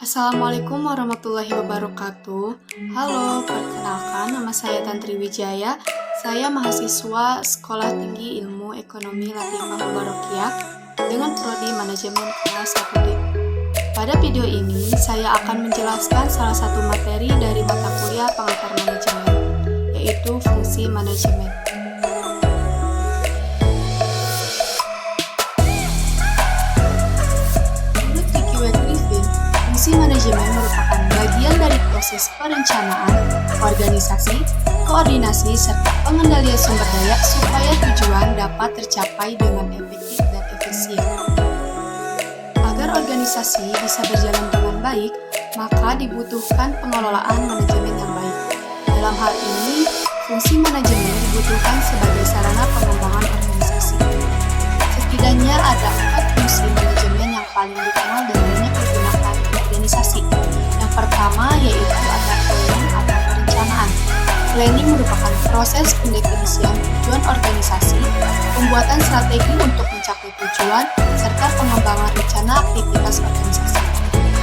Assalamualaikum warahmatullahi wabarakatuh. Halo, perkenalkan nama saya Tantri Wijaya. Saya mahasiswa Sekolah Tinggi Ilmu Ekonomi Latifah Mubarakiyah dengan prodi Manajemen kelas 1D. Pada video ini, saya akan menjelaskan salah satu materi dari mata kuliah pengantar manajemen, yaitu fungsi manajemen. Fungsi manajemen merupakan bagian dari proses perencanaan, organisasi, koordinasi, serta pengendalian sumber daya supaya tujuan dapat tercapai dengan efektif dan efisien. Agar organisasi bisa berjalan dengan baik, maka dibutuhkan pengelolaan manajemen yang baik. Dalam hal ini, fungsi manajemen dibutuhkan sebagai sarana pengembangan organisasi. Setidaknya ada 4 fungsi manajemen yang paling dikenal dan banyak digunakan organisasi. Yang pertama yaitu ada planning atau perencanaan. Planning merupakan proses pendefinisian tujuan organisasi, pembuatan strategi untuk mencapai tujuan, serta pengembangan rencana aktivitas organisasi.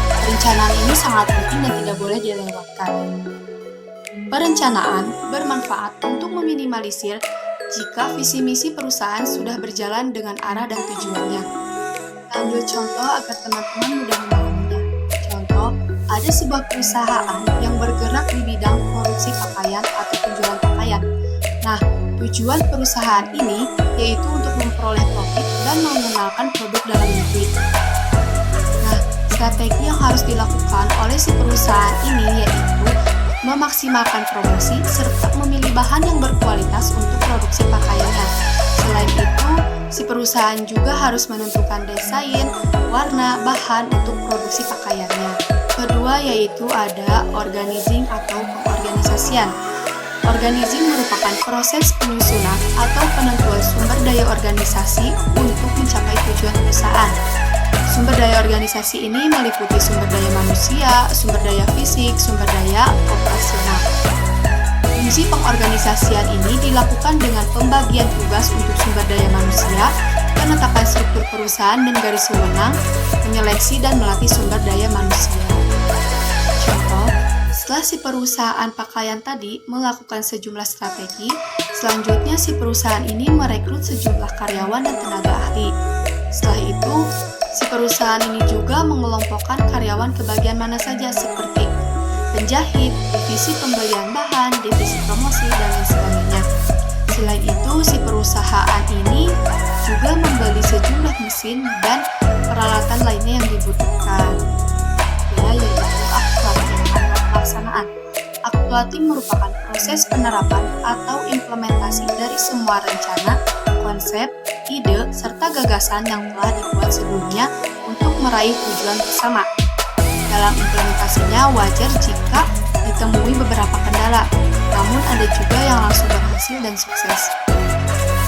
Perencanaan ini sangat penting dan tidak boleh dilewatkan. Perencanaan bermanfaat untuk meminimalisir jika visi misi perusahaan sudah berjalan dengan arah dan tujuannya. Ambil contoh agar teman-teman mudah memahaminya. Contoh, ada sebuah perusahaan yang bergerak di bidang produksi pakaian atau penjualan pakaian. Nah, tujuan perusahaan ini yaitu untuk memperoleh profit dan mengenalkan produk dalam negeri. Nah, strategi yang harus dilakukan oleh si perusahaan ini yaitu memaksimalkan promosi serta memilih bahan yang berkualitas untuk produksi pakaiannya. Selain itu, si perusahaan juga harus menentukan desain, warna, bahan untuk produksi pakaiannya. Kedua yaitu ada organizing atau pengorganisasian. Organizing merupakan proses penyusunan atau penentuan sumber daya organisasi untuk mencapai tujuan perusahaan. Sumber daya organisasi ini meliputi sumber daya manusia, sumber daya fisik, sumber daya operasional. Fungsi pengorganisasian ini dilakukan dengan pembagian tugas untuk sumber daya manusia, penetapan struktur perusahaan dan garis wewenang, menyeleksi dan melatih sumber daya manusia. Contoh, setelah si perusahaan pakaian tadi melakukan sejumlah strategi, selanjutnya si perusahaan ini merekrut sejumlah karyawan dan tenaga ahli. Setelah itu, si perusahaan ini juga mengelompokkan karyawan ke bagian mana saja seperti penjahit, divisi pembelian bahan, divisi promosi, dan lain sebagainya. Selain itu, si perusahaan ini juga membeli sejumlah mesin dan peralatan lainnya yang dibutuhkan. Yaitu actuating atau pelaksanaan. Actuating merupakan proses penerapan atau implementasi dari semua rencana, konsep, ide, serta gagasan yang telah dibuat sebelumnya untuk meraih tujuan bersama. Dalam implementasinya wajar jika ditemui beberapa kendala, namun ada juga yang langsung berhasil dan sukses.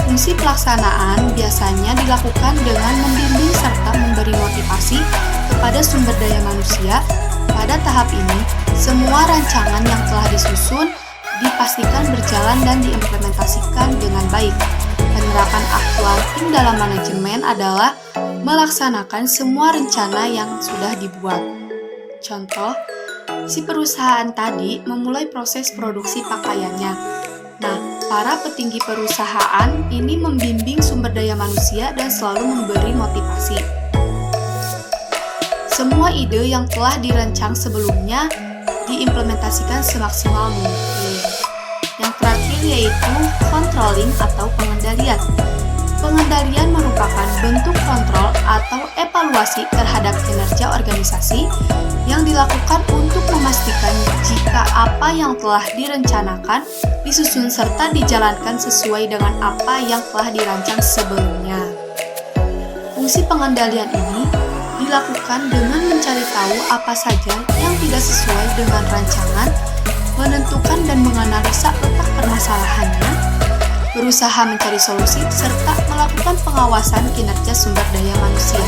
Fungsi pelaksanaan biasanya dilakukan dengan membimbing serta memberi motivasi kepada sumber daya manusia. Pada tahap ini, semua rancangan yang telah disusun dipastikan berjalan dan diimplementasikan dengan baik. Penerapan actuating dalam manajemen adalah melaksanakan semua rencana yang sudah dibuat. Contoh, si perusahaan tadi memulai proses produksi pakaiannya. Nah, para petinggi perusahaan ini membimbing sumber daya manusia dan selalu memberi motivasi. Semua ide yang telah dirancang sebelumnya diimplementasikan semaksimal mungkin. Yang terakhir yaitu controlling atau pengendalian. Pengendalian merupakan bentuk kontrol atau evaluasi terhadap kinerja organisasi yang dilakukan untuk memastikan jika apa yang telah direncanakan, disusun serta dijalankan sesuai dengan apa yang telah dirancang sebelumnya. Fungsi pengendalian ini dilakukan dengan mencari tahu apa saja yang tidak sesuai dengan rancangan, menentukan dan menganalisa letak permasalahannya, berusaha mencari solusi, serta melakukan pengawasan kinerja sumber daya manusia.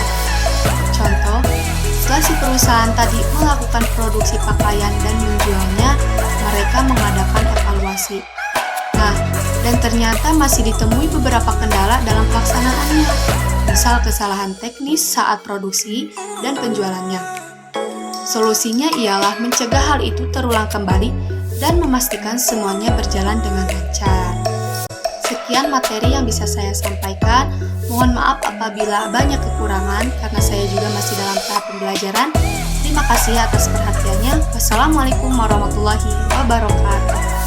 Contoh, setelah si perusahaan tadi melakukan produksi pakaian dan menjualnya, mereka mengadakan evaluasi. Nah, dan ternyata masih ditemui beberapa kendala dalam pelaksanaannya, misal kesalahan teknis saat produksi dan penjualannya. Solusinya ialah mencegah hal itu terulang kembali dan memastikan semuanya berjalan dengan lancar. Sekian materi yang bisa saya sampaikan. Mohon maaf apabila banyak kekurangan karena saya juga masih dalam tahap pembelajaran. Terima kasih atas perhatiannya. Wassalamualaikum warahmatullahi wabarakatuh.